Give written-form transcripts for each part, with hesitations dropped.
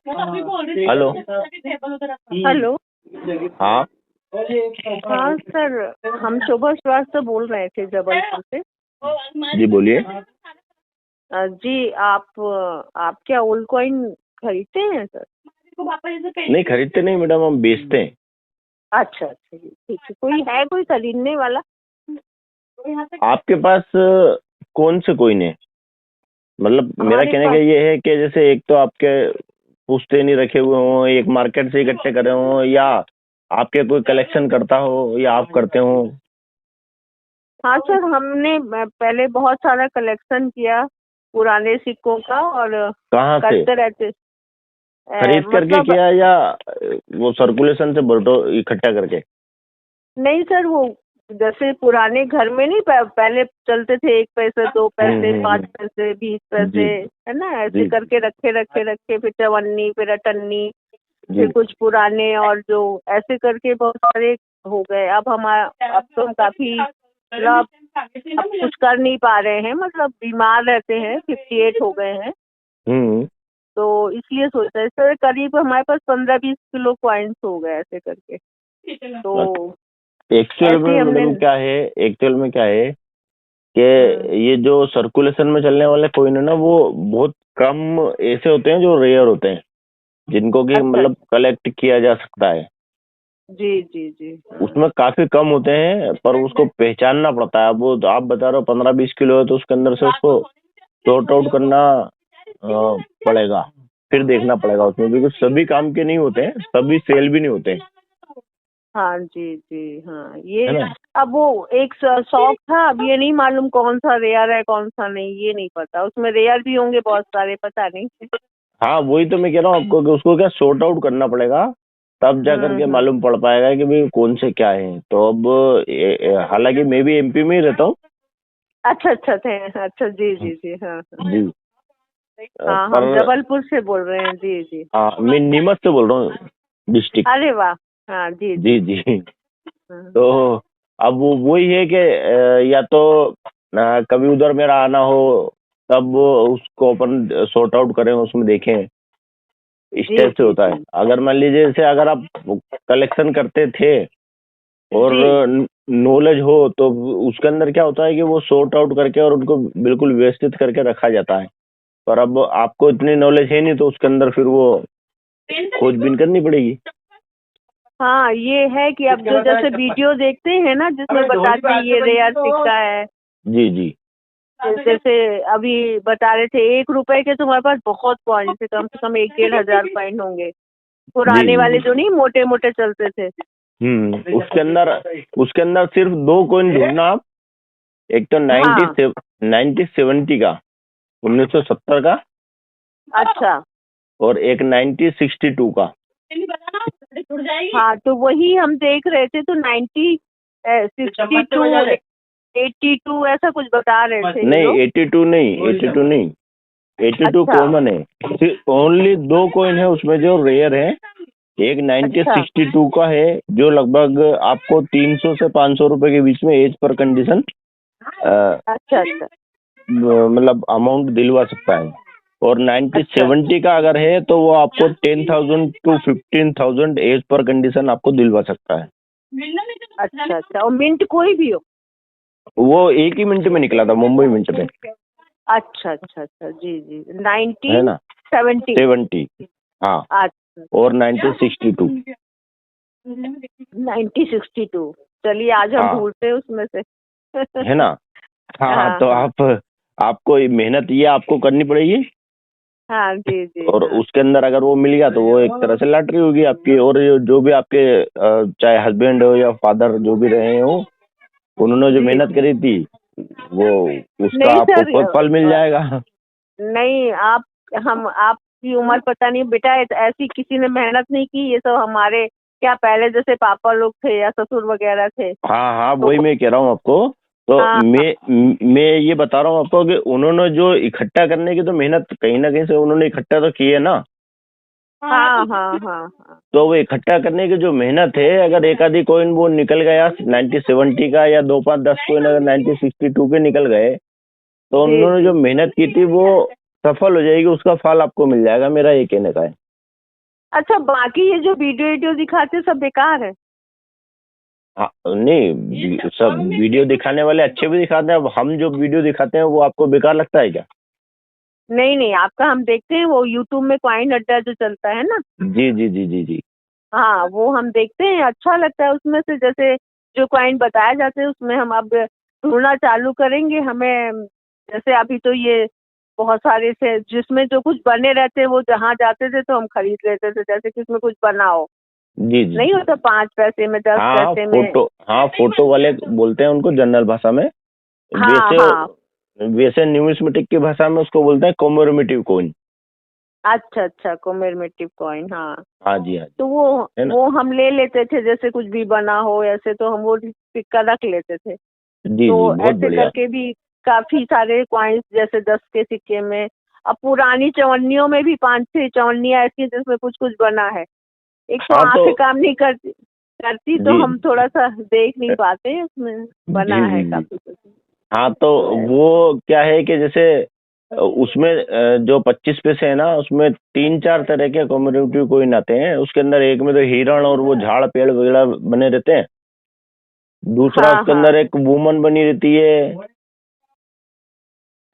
Hello. Hello. हाँ हाँ sir, हम शोभा श्रीवास्तव बोल रहे थे जबलपुर से। जी बोलिए। जी आप क्या ओल्ड कॉइन खरीदते हैं सर? नहीं खरीदते नहीं मैडम, हम बेचते हैं। अच्छा अच्छा जी, ठीक है। कोई खरीदने वाला? आपके पास कौन से कोइन है? मतलब मेरा हमारे कहने का पास ये है कि जैसे एक तो आपके पुश्ते नहीं रखे हुए हों, एक मार्केट से इकट्ठे करे हों, या आपके कोई कलेक्शन करता हो या आप करते हो। हाँ सर, हमने पहले बहुत सारा कलेक्शन किया पुराने सिक्कों का, और कहाँ से करते रहते। खरीद करके मतलब किया या वो सर्कुलेशन से बटो इकट्ठा करके? नहीं सर, वो जैसे पुराने घर में नहीं पहले चलते थे, 1 पैसे 2 पैसे 5 हम्म। पैसे 20 पैसे, जी है ना, ऐसे जी करके रखे रखे रखे, फिर चवन्नी, फिर अठन्नी, फिर जी। कुछ पुराने, और जो ऐसे करके बहुत सारे हो गए। अब तो हम काफी, मतलब अब कुछ कर नहीं पा रहे हैं, मतलब बीमार रहते हैं, 58 हो गए हैं। हम्म। तो इसलिए सोचा है सर, करीब हमारे पास 15-20 किलो कॉइन्स हो गए ऐसे करके। तो एक्चुअल ऐसे में ही हमने। मैडम क्या है, एक्चुअल में क्या है कि हम्म। ये जो सर्कुलेशन में चलने वाले कोइन है ना, वो बहुत कम ऐसे होते हैं जो रेयर होते हैं, जिनको कि अच्छा मतलब अच्छा। कलेक्ट किया जा सकता है। जी जी जी, हाँ। उसमें काफी कम होते हैं, पर उसको पहचानना पड़ता है। अब वो तो आप बता रहे हो 15-20 किलो है, तो उसके अंदर से उसको सॉर्ट आउट करना पड़ेगा। फिर देखना पड़ेगा उसमें, क्योंकि सभी काम के नहीं होते हैं, सभी सेल भी नहीं होते हैं, हाँ जी जी, हाँ है ये। ना। अब वो एक शौक था, अब ये नहीं मालूम कौन सा रेयर है कौन सा नहीं, ये नहीं पता। उसमें रेयर भी होंगे बहुत सारे, पता नहीं। हाँ वही तो मैं कह रहा हूँ आपको कि उसको क्या सॉर्ट आउट करना पड़ेगा, तब जा करके हम्म। मालूम पड़ पाएगा कि भाई कौन से क्या है। तो अब हालांकि मैं भी एमपी में ही रहता हूँ। अच्छा अच्छा थे, अच्छा जी जी जी, हाँ हाँ। जी। हाँ, हम पर जबलपुर से बोल रहे हैं, जी जी। हाँ, मैं नीमच से बोल रहा हूँ, डिस्ट्रिक्ट। अरे वाह। हाँ जी जी जी जी। जी। हाँ। तो अब वो वही है कि या तो कभी उधर मेरा आना हो, तब वो उसको अपन सॉर्ट आउट करें, उसमें देखें, इस जी टाइप से जी होता है। जी अगर मान लीजिए जैसे अगर आप कलेक्शन करते थे और जी। नॉलेज हो, तो उसके अंदर क्या होता है कि वो सॉर्ट आउट करके और उनको बिल्कुल व्यवस्थित करके रखा जाता है। पर अब आपको इतनी नॉलेज है नहीं, तो उसके अंदर फिर वो खोजबीन करनी पड़ेगी। हाँ, ये है कि अब जो जैसे वीडियो देखते हैं ना, जिसमें बताते हैं ये रेयर सिक्का है। जी जी जैसे अभी बता रहे थे, 1 रुपए के तुम्हारे पास बहुत कॉइन थे, कम से कम 1-1.5 हजार कॉइन होंगे, जी पुराने जी वाले जी। जो नहीं मोटे मोटे चलते थे। उसके अंदर सिर्फ दो कॉइन ढूंढना आप। एक तो हाँ। 1970 का, 1970 का, अच्छा। और एक 1962 का। हाँ, तो वही हम देख रहे थे, तो 62, 82 ऐसा कुछ बता रहे थे ये नहीं लोग। 82 नहीं, 82 नहीं, 82 अच्छा कॉमन है। सिर्फ ओनली दो कॉइन है उसमें जो रेयर है। एक अच्छा 1962 का है, जो लगभग आपको 300 से 500 रुपए के बीच में एज पर कंडीशन अच्छा अच्छा मतलब अमाउंट दिलवा सकता है। और अच्छा 1970 का अगर है तो वो आपको 10,000 टू 15,000 एज पर कंडीशन आपको दिलवा सकता है। अच्छा अच्छा। और मिंट कोई भी हो? वो एक ही मिनट में निकला था, मुंबई मिनट में, अच्छा अच्छा अच्छा जी जी। है ना। 1970। 70। हाँ। अच्छा। और 1962। 1962। चलिए, आज हम हाँ, ढूंढते हैं उसमें से। है ना। हाँ हाँ, हाँ तो हाँ आपको ये मेहनत ये आपको करनी पड़ेगी। हाँ जी जी, और हाँ। उसके अंदर अगर वो मिल गया तो वो एक तरह से लॉटरी होगी आपकी। और जो भी आपके चाहे हस्बैंड हो या फादर जो भी रहे हो, उन्होंने जो जी मेहनत जी। करी थी, वो उसका नहीं आपको सर, फल मिल जाएगा। नहीं, आपकी उम्र पता नहीं बेटा, ऐसी किसी ने मेहनत नहीं की, ये सब हमारे क्या पहले जैसे पापा लोग थे या ससुर वगैरह थे। हाँ हाँ, तो वही मैं कह रहा हूँ आपको। तो हाँ मैं ये बता रहा हूँ आपको कि उन्होंने जो इकट्ठा करने की तो मेहनत कहीं ना कहीं से उन्होंने इकट्ठा तो की है ना। हाँ हाँ हाँ हाँ। तो वो इकट्ठा करने की जो मेहनत है, अगर एक आधी कोइन वो निकल गया 1970 का, या दो पांच 10 कोइन अगर 1962 के निकल गए, तो जी उन्होंने जी जो मेहनत की थी वो सफल हो जाएगी, उसका फल आपको मिल जाएगा, मेरा ये कहने का है। अच्छा, बाकी ये जो वीडियो वीडियो दिखाते सब बेकार है? हाँ नहीं, सब वीडियो दिखाने वाले अच्छे भी दिखाते हैं। अब हम जो वीडियो दिखाते हैं वो आपको बेकार लगता है क्या? नहीं नहीं, आपका हम देखते हैं, वो यूट्यूब में कॉइन अड्डा जो चलता है ना। जी जी जी जी जी। हाँ, वो हम देखते हैं, अच्छा लगता है उसमें से, जैसे जो कॉइन बताए जाते हैं उसमें हम अब ढूंढना चालू करेंगे। हमें जैसे अभी तो ये बहुत सारे से जिसमें जो कुछ बने रहते हैं वो जहाँ जाते थे तो हम खरीद लेते थे, जैसे कि उसमें कुछ बना हो, जी जी नहीं जी। होता 5 पैसे में, दस हाँ पैसे में। फोटो, हाँ फोटो वाले बोलते हैं उनको जनरल भाषा में। हाँ वैसे हाँ। वैसे न्यूमिस्मेटिक की भाषा में उसको बोलते हैं कॉमेमोरेटिव कॉइन। अच्छा अच्छा, कॉमेमोरेटिव कॉइन, हाँ। हाँ जी हाँ जी। तो वो है ना। वो हम ले लेते थे, जैसे कुछ भी बना हो ऐसे तो हम वो सिक्का रख लेते थे। जी तो जी बहुत ऐसे बढ़िया। करके भी काफी सारे कॉइन्स, जैसे 10 के सिक्के में, अब पुरानी चवन्नियों में भी 5-6 चवन्नियां ऐसी हैं जिसमें कुछ कुछ बना है। एक तो हाँ तो आंखें काम नहीं करती करती तो जी हम थोड़ा सा देख नहीं पाते हैं, उसमें बना जी है जी जी। काफी कुछ। हाँ तो तो वो क्या है कि जैसे उसमें जो 25 पैसे है ना, उसमें 3-4 तरह के कॉमेमोरेटिव कोइन आते हैं। उसके अंदर एक में तो हिरण और वो झाड़ पेड़ वगैरह बने रहते हैं। दूसरा हाँ उसके हाँ। अंदर एक वुमन बनी रहती है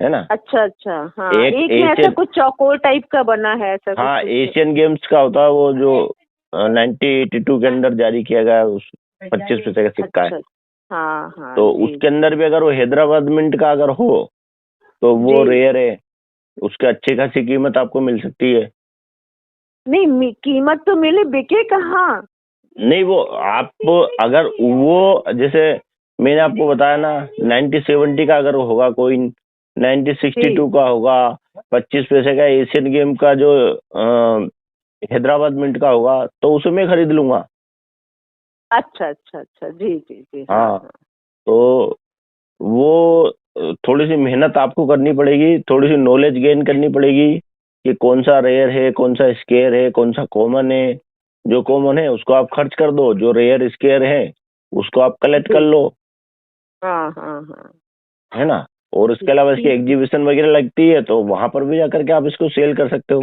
ना। अच्छा अच्छा, हाँ, एक एक में ऐसा एशियन, कुछ चौकोर टाइप का बना है, ऐसा कुछ हाँ कुछ। एशियन गेम्स का होता है वो, जो 1982 के अंदर जारी किया गया, उस 25 पैसे का सिक्का है। अच्छा, हाँ हाँ, तो जी उसके जी अंदर भी अगर वो हैदराबाद मिंट का अगर हो तो वो जी। रेयर है। उसके अच्छी खासी कीमत आपको मिल सकती है। नहीं, कीमत तो मिले, बिके कहाँ? नहीं वो आप, अगर वो जैसे मैंने आपको बताया ना, 1970 का अगर होगा कोई, जी। 1962 का होगा, 25 पैसे का एशियन गेम का जो हैदराबाद मिंट का होगा, तो उसे मैं खरीद लूंगा। अच्छा अच्छा अच्छा, जी जी जी, हाँ हाँ हाँ। तो वो थोड़ी सी मेहनत आपको करनी पड़ेगी, थोड़ी सी नॉलेज गेन करनी पड़ेगी कि कौन सा रेयर है, कौन सा स्केयर है, कौन सा कॉमन है। जो कॉमन है उसको आप खर्च कर दो, जो रेयर स्केयर है उसको आप कलेक्ट कर जी, लो। हाँ हाँ हाँ। है ना। और इसके अलावा इसकी ठीक। एग्जीबिशन वगैरह लगती है तो वहां पर भी जाकर के आप इसको सेल कर सकते हो।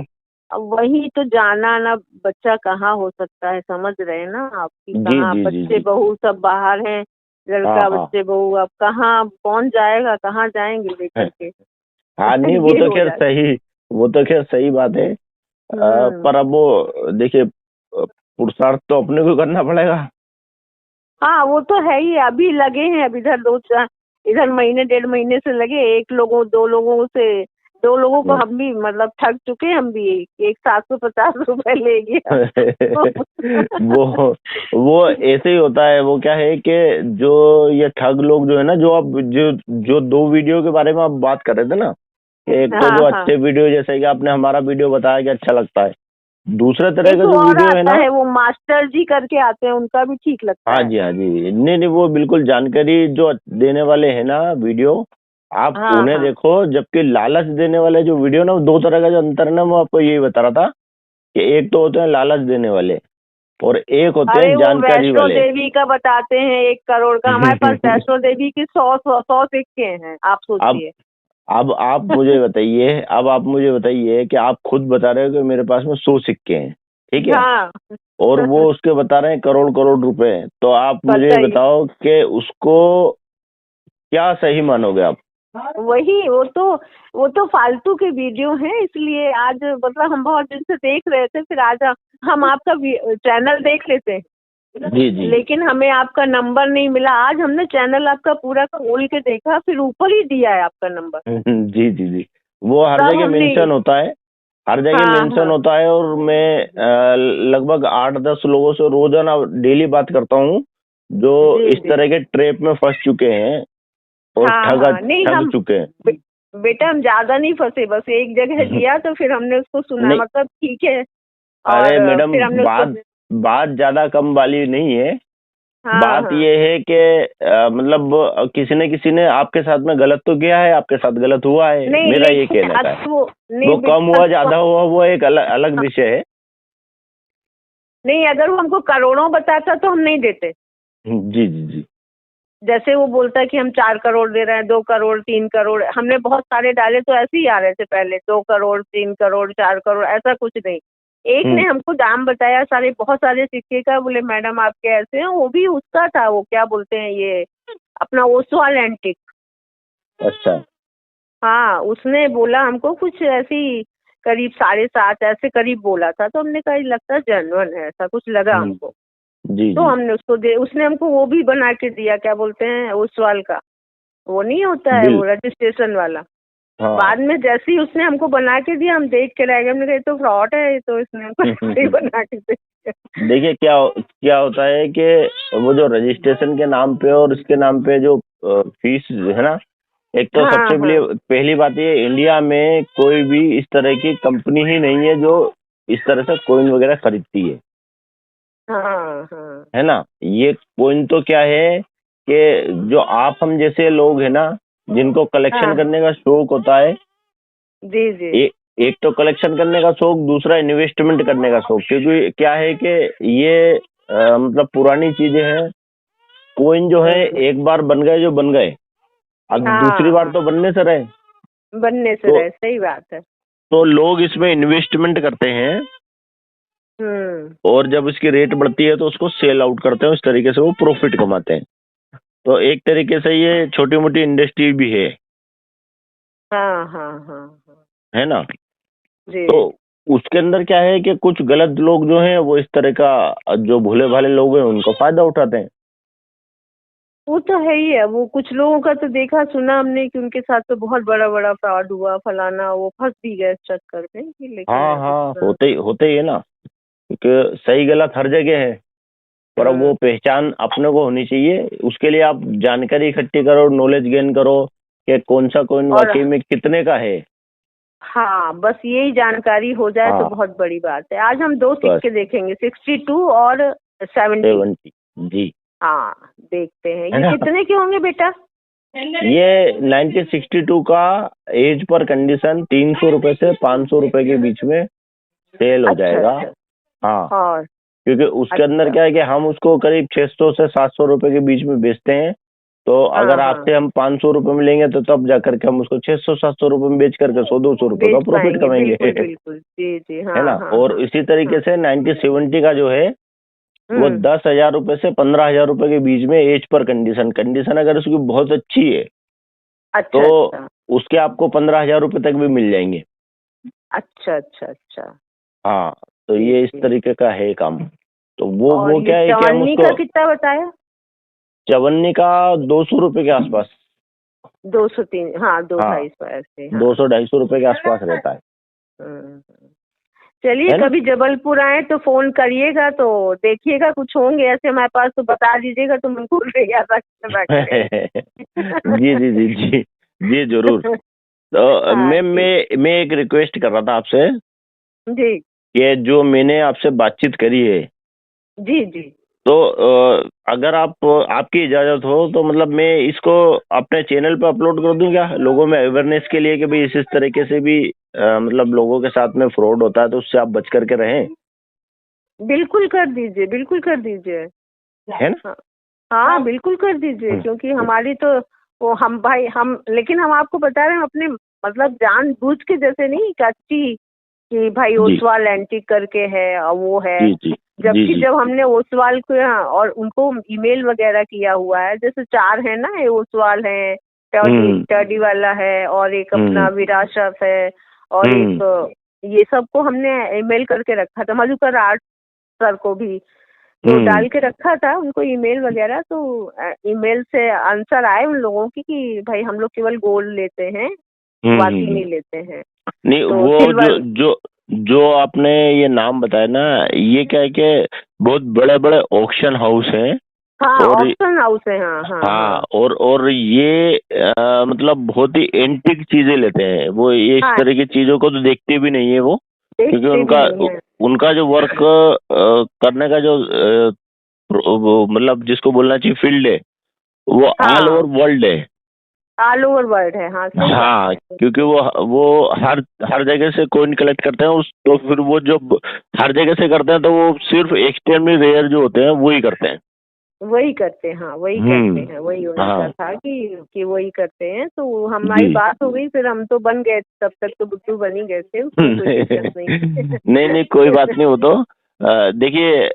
अब वही तो जाना ना, बच्चा कहाँ हो सकता है, समझ रहे हैं ना आपकी, जी कहाँ जी जी बच्चे जी। बहू सब बाहर हैं, हाँ लड़का हाँ। बच्चे बहू, अब कहाँ कौन जाएगा, कहाँ जाएंगे लेकर के। हाँ नहीं वो ये तो हो खैर जाता। सही, वो तो खैर सही बात है। हम्म। पर अब वो देखिए, पुरुषार्थ तो अपने को करना पड़ेगा। हाँ, वो तो है ही, अभी लगे हैं, अब इधर 2-4, इधर महीने 1.5 महीने से लगे, एक लोगों 2 लोगों से, 2 लोगों को हम भी मतलब ठग चुके हैं, हम भी एक 750 रुपए ले गया। वो ऐसे ही होता है। वो क्या है कि जो ये ठग लोग जो है ना, जो आप जो जो दो वीडियो के बारे में आप बात कर रहे थे ना, एक तो जो हाँ हाँ। अच्छे वीडियो, जैसे कि आपने हमारा वीडियो बताया कि अच्छा लगता है, दूसरे तरह एक का जो और वीडियो है आता ना। है, वो मास्टर जी करके आते हैं, उनका भी ठीक लगता हाँ है। जी हाँ जी, नहीं नहीं वो बिल्कुल जानकारी जो देने वाले हैं ना वीडियो, आप हाँ उन्हें हाँ। देखो। जबकि लालच देने वाले जो वीडियो ना, वो दो तरह का जो अंतर है ना, वो आपको यही बता रहा था कि एक तो होते हैं लालच देने वाले और एक होते अरे हैं वो जानकारी वैष्णो वाले। देवी का बताते हैं 1 करोड़ का, हमारे पास वैष्णो देवी की 100 सिक्के हैं, आप अब सोचिए। अब आप मुझे बताइए, अब आप मुझे बताइए कि आप खुद बता रहे हो कि मेरे पास में 100 सिक्के हैं, ठीक है, हाँ। और वो उसके बता रहे हैं करोड़ करोड़ रुपए, तो आप मुझे बताइए। बताओ कि उसको क्या सही मानोगे आप? वही, वो तो फालतू के वीडियो हैं, इसलिए आज मतलब हम बहुत दिन से देख रहे थे, फिर आज हम आपका चैनल देख लेते हैं, जी जी लेकिन हमें आपका नंबर नहीं मिला। आज हमने चैनल आपका पूरा खोल के देखा, फिर ऊपर ही दिया है आपका नंबर। जी जी जी। वो हर तब जगह हमने। मेंशन होता है, हर जगह हाँ मेंशन हाँ। होता है। और मैं लगभग 8-10 लोगों से रोजाना डेली बात करता हूँ जो जी इस जी। तरह के ट्रैप में फंस चुके हैं और हाँ ठग हाँ, नहीं ठग हम चुके हैं। बेटा हम ज्यादा नहीं फंसे, बस एक जगह दिया तो फिर हमने उसको सुना, नहीं, मतलब ठीक है, और अरे मैडम, फिर हमने उसको। बात बात ज्यादा कम वाली नहीं है। हाँ बात हाँ। ये है कि मतलब किसी ने आपके साथ में गलत तो किया है, आपके साथ गलत हुआ है, नहीं, मेरा ये लेकिन कहना अब का है। वो नहीं वो कम बेटा, हुआ ज्यादा हुआ वो एक अलग अलग विषय है। नहीं, अगर वो हमको करोड़ों बताता तो हम नहीं देते। जी जी जी। जैसे वो बोलता है कि हम 4 करोड़ दे रहे हैं, 2 करोड़, 3 करोड़, हमने बहुत सारे डाले तो ऐसे ही आ रहे थे पहले, 2 करोड़, 3 करोड़, 4 करोड़, ऐसा कुछ नहीं। एक ने हमको दाम बताया सारे, बहुत सारे सिक्के का, बोले मैडम आपके ऐसे हैं, वो भी उसका था, वो क्या बोलते हैं ये अपना ओसवाल एंटिक। अच्छा। हाँ, उसने बोला हमको कुछ ऐसी करीब 7.5 ऐसे करीब बोला था, तो हमने कहा ये लगता है जेन्युइन है, ऐसा कुछ लगा हमको। जी तो जी। हमने उसको उसने हमको वो भी बना के दिया, क्या बोलते हैं ओसवाल का, वो नहीं होता है बिल। वो रजिस्ट्रेशन वाला। हाँ। बाद में जैसे ही उसने हमको बना के दिया, हम देख के रह गए, हमने कहा ये तो फ्रॉड है, ये तो इसने हमको सही बना के दिया। देखिए क्या क्या होता है कि वो जो रजिस्ट्रेशन के नाम पे और इसके नाम पे जो फीस है ना, एक तो हाँ सबसे हाँ पहली बात ये, इंडिया में कोई भी इस तरह की कंपनी ही नहीं है जो इस तरह से कॉइन वगैरह खरीदती हाँ हाँ है ना। ये कॉइन तो क्या है कि जो आप हम जैसे लोग है ना, जिनको कलेक्शन हाँ। करने का शौक होता है, जी जी। एक तो कलेक्शन करने का शौक, दूसरा इन्वेस्टमेंट करने का शौक। क्योंकि क्या है कि ये मतलब पुरानी चीजें हैं। कॉइन जो है एक बार बन गए जो बन गए, अब दूसरी हाँ बार हाँ, तो बनने से रहे। बनने से तो रहे, सही बात है। तो लोग इसमें इन्वेस्टमेंट करते हैं, हम्म। और जब इसकी रेट बढ़ती है तो उसको सेल आउट करते हैं, उस तरीके से वो प्रॉफिट कमाते हैं। तो एक तरीके से ये छोटी मोटी इंडस्ट्री भी हाँ हाँ हाँ हाँ। है ना। जी। तो उसके अंदर क्या है कि कुछ गलत लोग जो हैं वो इस तरह का, जो भोले भाले लोग हैं उनको फायदा उठाते हैं। वो तो है ही है, वो कुछ लोगों का तो देखा सुना हमने कि उनके साथ तो बहुत बड़ा बड़ा फ्रॉड हुआ, फलाना, वो फंस भी गए इस चक्कर में कि, लेकिन हाँ अब हाँ, इतना। होते ही है ना, क्योंकि सही गलत हर जगह है। पर अब वो हम्म। पहचान अपने को होनी चाहिए, उसके लिए आप जानकारी इकट्ठी करो, नॉलेज गेन करो कि कौन सा कॉइन और वाकई में कितने का है। हाँ, बस यही जानकारी हो जाए तो हाँ, बहुत बड़ी बात है। आज हम दो बस। सिक्के देखेंगे, 62 और 70। 70। जी। हाँ, देखते हैं है ये ना। कितने के होंगे बेटा। ये 1962 का, एज पर कंडीशन 300 रुपए से 500 रुपए के बीच में सेल हो अच्छा जाएगा। अच्छा। हाँ, और क्योंकि उसके अंदर अच्छा। क्या है कि हम उसको करीब 600 से 700 रुपए के बीच में बेचते हैं। तो अगर हाँ हाँ, आपसे हम 500 रुपए में लेंगे तो तब जाकर के हम उसको 600-700 रुपए में बेच करके 100-200 रुपए का बेच प्रॉफिट पाएंगे, कमाएंगे। बिल्कुल बिल्कुल, जी जी, है हाँ ना। हाँ और हाँ इसी हाँ। तरीके से 1970 का जो है वो हम्म। 10,000 रुपए से 15,000 रुपए के बीच में, एज पर कंडीशन कंडीशन अगर उसकी बहुत अच्छी है तो अच्छा अच्छा उसके आपको 15,000 रुपए तक भी मिल जाएंगे। अच्छा अच्छा अच्छा। हाँ, तो जी ये इस जी। तरीके का है काम। तो और वो ये क्या है कि हम चवन्नी उसको, का कितना बताया। चवन्नी का 200 रुपए के आसपास। 203, हाँ, दो हाँ, ढाई सौ ऐसे, हाँ। 200-250 रुपए के आसपास रहता हम्म। चलिए, है ना। कभी जबलपुर आए तो फोन करिएगा, तो देखिएगा कुछ होंगे ऐसे हमारे पास तो बता दीजिएगा, तो मैं भूल गई आ सकते। जी जी जी जी। जी जरूर। तो हाँ जी। मैं एक रिक्वेस्ट कर रहा था आपसे जी कि जो मैंने आपसे बातचीत करी है, जी जी। तो अगर आपकी इजाजत हो तो मतलब मैं इसको अपने चैनल पे अपलोड कर दूं क्या, लोगों में अवेयरनेस के लिए कि भाई इस तरीके से भी मतलब लोगों के साथ में फ्रॉड होता है, तो उससे आप बच करके रहें। बिल्कुल कर दीजिए, बिल्कुल कर दीजिए। है ना। हाँ हाँ, बिल्कुल कर दीजिए, क्योंकि हमारी तो वो हम भाई हम, लेकिन हम आपको बता रहे हैं अपने, मतलब जान बूझ के जैसे नहीं कच्ची कि भाई जी ओसवाल एंटीक करके है और वो है। जी जी जी जबकि जी। जब हमने ओसवाल को और उनको ईमेल वगैरह किया हुआ है, जैसे 4 है ना, ये ओसवाल है, टर्डी हम्म टर्डी वाला है, और एक अपना हम्म विरासत है, और हम्म एक ये सबको हमने ईमेल करके रखा था, मधुकर आर्ट सर को भी तो हम्म डाल के रखा था उनको ईमेल वगैरह। तो ईमेल से आंसर आए उन लोगों की कि भाई हम लोग केवल गोल्ड लेते हैं, बाकी हम्म। नहीं लेते हैं। नहीं, तो वो जो सिल्वर। जो जो आपने ये नाम बताया ना, ये क्या है कि बहुत बड़े बड़े ऑक्शन हाउस हैं। हाँ, और ऑप्शन हाउस है, हाँ हाँ हाँ, हाँ और ये मतलब बहुत ही एंटिक चीजें लेते हैं वो, ये इस हाँ। तरह की चीजों को तो देखते भी नहीं है वो। क्योंकि देखते भी उनका नहीं है। उनका जो वर्क करने का जो वो मतलब जिसको बोलना चाहिए फील्ड है, वो ऑल हाँ, ओवर वर्ल्ड है। ऑल ओवर वर्ल्ड है, हाँ, सही बात हाँ, है। क्योंकि वो हर हर जगह से कॉइन कलेक्ट करते हैं उस, तो फिर वो जो हर जगह से करते हैं तो वो सिर्फ एक्सट्रीमली रेयर जो होते हैं वो ही करते हैं। वही करते हैं, हाँ वही करते हैं, वही उनका हाँ था कि वही करते हैं। तो हमारी जी। बात हो गई, फिर हम तो बन गए, तब तक तो बुद्धू बन ही गए थे, उसमें कोई दिक्कत नहीं है। नहीं नहीं, कोई बात नहीं। वो तो देखिए,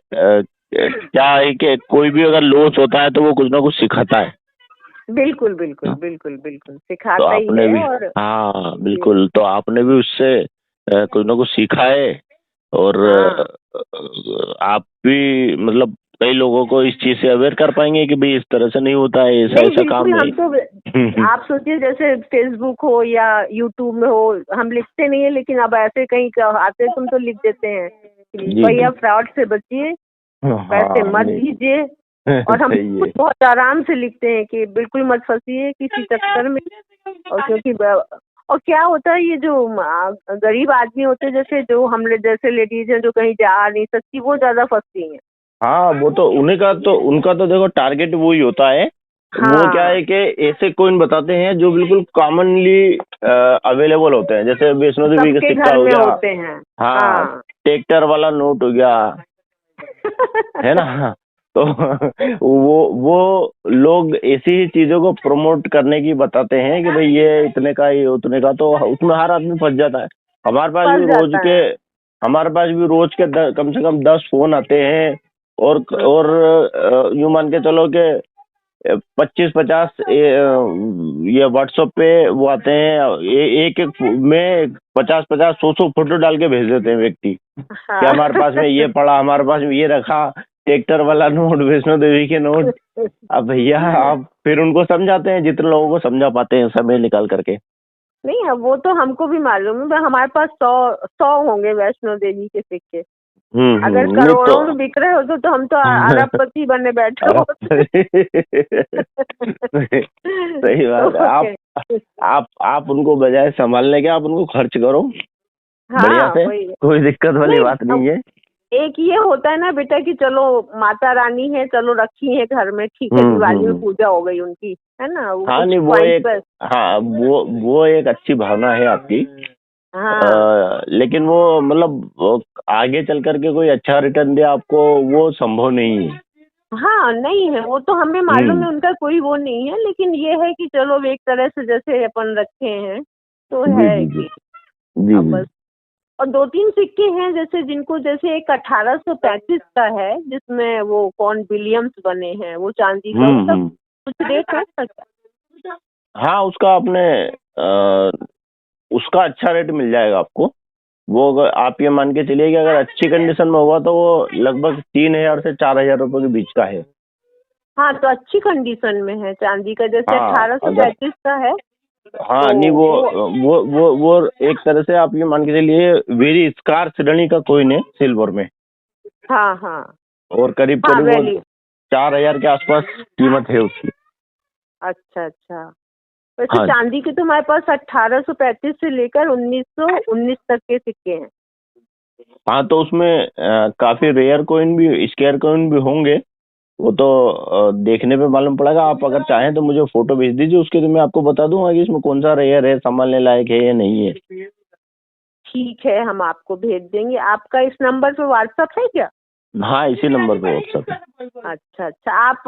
क्या है कि कोई भी अगर लॉस होता है तो वो कुछ ना कुछ सिखाता है। बिल्कुल बिल्कुल हाँ, बिल्कुल बिल्कुल तो सिखाता ही आपने है। भी, और हाँ जी, बिल्कुल, तो आपने भी उससे कुछ ना कुछ सीखा है। और हाँ आप भी मतलब कई लोगों को इस चीज से अवेयर कर पाएंगे कि भाई इस तरह से नहीं होता है, ऐसा नहीं ऐसा काम बिल्कुल, हम तो नहीं। आप सोचिए जैसे फेसबुक हो या यूट्यूब में हो, हम लिखते नहीं है, लेकिन अब ऐसे कहीं आते तुम तो लिख देते हैं कि जी भैया जी। फ्रॉड से बचिए, पैसे हाँ मत नहीं, दीजिए। और हम सही खुद है। बहुत आराम से लिखते हैं कि बिल्कुल मत फंसिए किसी चक्कर में। और क्योंकि और क्या होता है, ये जो गरीब आदमी होते हैं, जैसे जो हम जैसे लेडीज हैं जो कहीं जा नहीं सकती, वो ज्यादा फंसती हैं। हाँ वो तो उन्हीं का तो, उनका तो देखो टारगेट वो ही होता है। वो क्या हाँ है कि ऐसे कॉइन बताते हैं जो बिल्कुल कॉमनली अवेलेबल होते हैं, जैसे वैष्णो देवी का सबके सिक्का घर हो में गया। होते हैं। हाँ, हाँ ट्रैक्टर वाला नोट हो गया, है ना। तो वो लोग ऐसी ही चीजों को प्रमोट करने की बताते हैं कि भाई ये इतने का, ये उतने का, तो उसमें हर आदमी फंस जाता है। हमारे पास भी फंस रोज जाता के है। हमारे पास भी रोज के कम से कम 10 फोन आते हैं। और यूं मान के चलो कि 25-50 ये व्हाट्सएप पे वो आते हैं। एक एक में 50-50 100-100 फोटो डाल के भेज देते हैं व्यक्ति कि हाँ हमारे पास में ये पड़ा, हमारे पास में ये रखा, ट्रैक्टर वाला नोट, वैष्णो देवी के नोट। अब भैया आप फिर उनको समझाते हैं, जितने लोगों को समझा पाते हैं समय निकाल करके। नहीं, अब वो तो हमको भी मालूम है, हमारे पास 100 होंगे वैष्णो देवी के सिक्के। अगर नहीं तो। करोड़ों में बिक रहे होते तो हम तो अरबपति बने बैठे होते। सही बात है। तो क्या- आप उनको बजाय संभालने के, आप उनको खर्च करो बढ़िया हाँ से, वही। कोई दिक्कत वाली नहीं, बात नहीं अब है। एक ये होता है ना बेटा कि चलो माता रानी है, चलो रखी है घर में, ठीक है, दिवाली में हम्म। पूजा हो गई उनकी, है ना, वो हाँ कुछ नहीं, वो पॉइंट एक, पर। हाँ वो एक अच्छी भावना है आपकी। हाँ लेकिन वो मतलब आगे चल करके कोई अच्छा रिटर्न दे आपको, वो संभव नहीं है। हाँ नहीं है, वो तो हमें मालूम है, हम्म। उनका कोई वो नहीं है, लेकिन ये है कि चलो एक तरह से जैसे अपन रखे हैं तो जी है जी जी। कि जी अब जी। बस। और दो तीन सिक्के हैं जैसे जिनको, जैसे एक 1835 का है जिसमें वो कौन विलियम्स बने हैं, वो चांदी का, उसका हम्म। कुछ रेट है क्या? हाँ उसका आपने उसका अच्छा रेट मिल जाएगा आपको। वो अगर आप ये मान के चलिए कि अगर अच्छी कंडीशन में होगा तो वो लगभग 3,000 से 4,000 रुपए के बीच का है। हाँ तो अच्छी कंडीशन में है चांदी का, जैसे हाँ अगर, 1835 का है। हाँ तो नहीं वो वो वो एक तरह से आप ये मान के चलिए वेरी स्कार श्रेणी का कोइन है सिल्वर में। हाँ हाँ और करीब हाँ करीब वो वैली। 4,000 के आसपास कीमत है उसकी। अच्छा अच्छा। वैसे हाँ चांदी के तो हमारे पास 1835 से लेकर 1919 तक के सिक्के हैं। हाँ, तो उसमें काफी रेयर कोइन भी, स्केयर कोइन भी होंगे। वो तो देखने पे मालूम पड़ेगा। आप अगर चाहें तो मुझे फोटो भेज दीजिए उसके, तो मैं आपको बता दूंगा कि इसमें कौन सा रेयर है, संभालने लायक है या नहीं है। ठीक है, हम आपको भेज देंगे। आपका इस नंबर पे व्हाट्सएप है क्या? हाँ इसी नंबर पे व्हाट्सएप है। अच्छा अच्छा। आप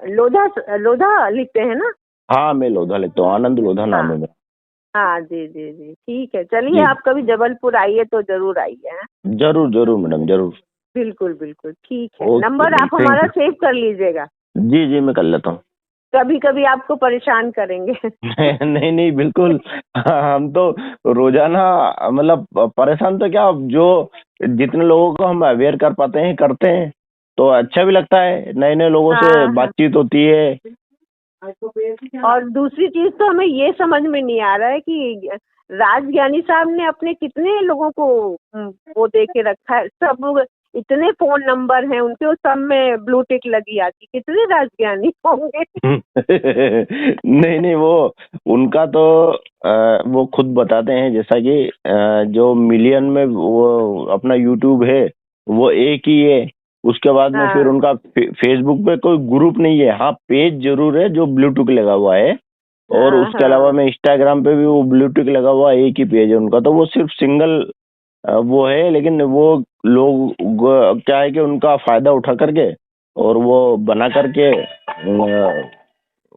लोधा लोधा लिखते हैं ना? हाँ मैं लोधा लिखता हूँ, आनंद लोधा नाम हाँ है मेरा। हाँ जी जी जी, ठीक है, चलिए जी आप कभी जबलपुर आइए तो जरूर आइए। हैं? जरूर जरूर मैडम, जरूर। बिल्कुल बिल्कुल, ठीक है, ओके नंबर मैम, आप थैंक हमारा यू। सेव कर लीजिएगा। जी जी मैं कर लेता हूँ। कभी कभी आपको परेशान करेंगे। नहीं नहीं बिल्कुल। हम तो रोजाना मतलब परेशान तो क्या, जो जितने लोगों को हम अवेयर कर पाते हैं करते हैं, तो अच्छा भी लगता है, नए नए लोगों से हाँ हाँ। बातचीत होती है। और दूसरी चीज तो हमें ये समझ में नहीं आ रहा है कि राजज्ञानी साहब ने अपने कितने लोगों को वो दे के रखा है, सब इतने फोन नंबर हैं उनके, वो सब में ब्लू टिक लगी आती, कितने राजज्ञानी होंगे। नहीं नहीं, वो उनका तो वो खुद बताते हैं, जैसा कि जो मिलियन में वो अपना यूट्यूब है वो एक ही है। उसके बाद में फिर हाँ उनका फेसबुक पे कोई ग्रुप नहीं है। हाँ पेज जरूर है जो ब्लूटूथ लगा हुआ है। और हाँ उसके अलावा हाँ में इंस्टाग्राम पे भी वो ब्लूटूथ लगा हुआ है, एक ही पेज है उनका। तो वो सिर्फ सिंगल वो है, लेकिन वो लोग क्या है कि उनका फायदा उठा करके और वो बना करके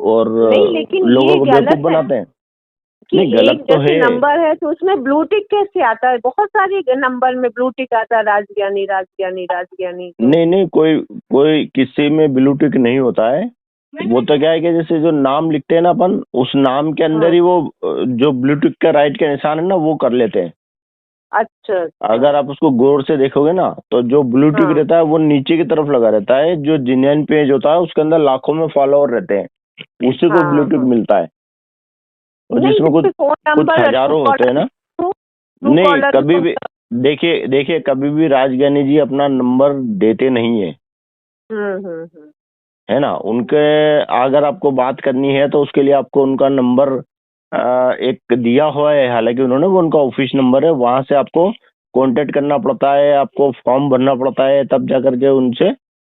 और नहीं, लेकिन लोगों ये को गलत बेवकूफ है बनाते हैं। कि नहीं, एक गलत तो जैसे है। नंबर है तो उसमें ब्लू टिक कैसे आता है? बहुत सारे नंबर में ब्लू टिक आता है, राजज्ञानी राजज्ञानी राजज्ञानी। तो नहीं नहीं, कोई कोई किसी में ब्लू टिक नहीं होता है। वो तो क्या है कि जैसे जो नाम लिखते हैं ना अपन, उस नाम के अंदर हाँ, ही वो जो ब्लू टिक का राइट के निशान है ना वो कर लेते हैं। अच्छा अच्छा। अगर आप उसको गौर से देखोगे ना तो जो ब्लू टिक हाँ रहता है वो नीचे की तरफ लगा रहता है। जो जेन्युइन पेज होता है उसके अंदर लाखों में फॉलोअर रहते हैं, उसी को ब्लू हाँ टिक हाँ। मिलता है। और नहीं, जिसमें कुछ जैसे फोन कुछ नंबर ट्रू हजारों होते हैं ना। नहीं, कॉलर कभी भी देखिए देखिए, कभी भी राजज्ञानी जी अपना नंबर देते नहीं है, हम्म। है ना। उनके अगर आपको बात करनी है तो उसके लिए आपको उनका नंबर एक दिया हुआ है। हालांकि उन्होंने, वो उनका ऑफिस नंबर है, वहां से आपको कांटेक्ट करना पड़ता है, आपको फॉर्म भरना पड़ता है, तब जा करके उनसे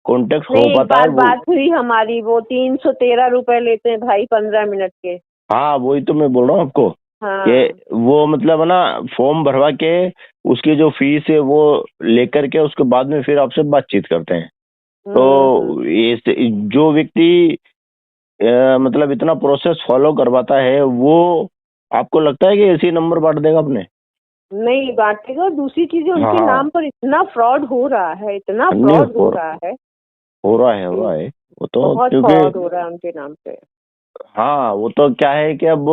कांटेक्ट हो नहीं, एक पाता है बार वो। बात हुई हमारी, वो 313 रुपए लेते हैं भाई 15 मिनट के। हाँ, वही तो मैं बोल रहा हूँ आपको हाँ। कि वो मतलब है ना, फॉर्म भरवा के उसकी जो फीस है वो लेकर के उसके बाद में फिर आपसे बातचीत करते हैं। हम्म। तो ये जो व्यक्ति मतलब इतना प्रोसेस फॉलो करवाता है, वो आपको लगता है कि ऐसे ही नंबर बांट देगा अपने? नहीं बांटेगा। और दूसरी चीजें, उनके हाँ, नाम पर इतना फ्रॉड हो रहा है, इतना नहीं फ्रॉड हो रहा है हो रहा है, हो कि रहा है। वो तो बहुत क्योंकि, फ्रॉड हो रहा है उनके नाम पे। हाँ, वो तो क्या है कि अब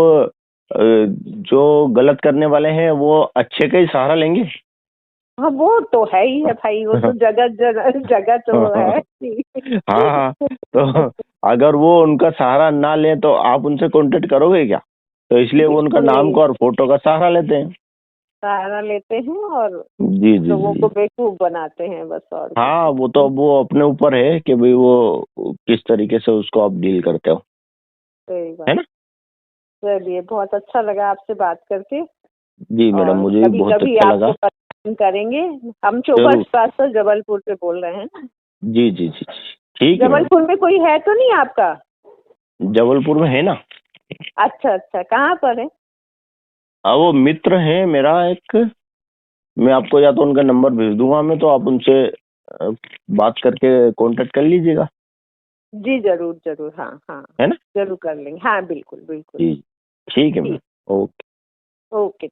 जो गलत करने वाले हैं वो अच्छे का ही सहारा लेंगे। हाँ, वो तो है ही है भाई, वो तो जगत जगत तो है हाँ हाँ। तो अगर वो उनका सहारा ना ले तो आप उनसे कांटेक्ट करोगे क्या? तो इसलिए वो उनका बिल्कुल नाम नहीं। का और फोटो का सहारा लेते हैं। सहारा लेते हैं और जी जी लोगों जी। को बेवकूफ बनाते हैं, बस और कुछ हाँ, वो तो नहीं। अब वो अपने ऊपर है कि भाई वो किस तरीके से उसको आप डील करते हो, सही है बात। ना। चलिए, बहुत अच्छा लगा आपसे बात करके। जी मैडम, और मुझे भी कभी बहुत कभी अच्छा आपको लगा। परेशान करेंगे। हम चोपड़ जरूर। पास से जबलपुर से बोल रहे हैं ना। जी जी जी जी। ठीक है मैडम। जबलपुर में कोई है तो नहीं आपका? जबलपुर में है ना। अच्छा अच्छा, कहाँ पर है? हाँ, वो मित्र है मेरा एक। मैं आपको या तो उनका नंबर भेज दूंगा मैं, तो आप उनसे बात करके कांटेक्ट कर लीजिएगा, जी जरूर जरूर, हाँ हाँ। है ना। जरूर कर लेंगे, हाँ बिल्कुल बिल्कुल। जी, ठीक है मैम। ठीक। ओके। ओके।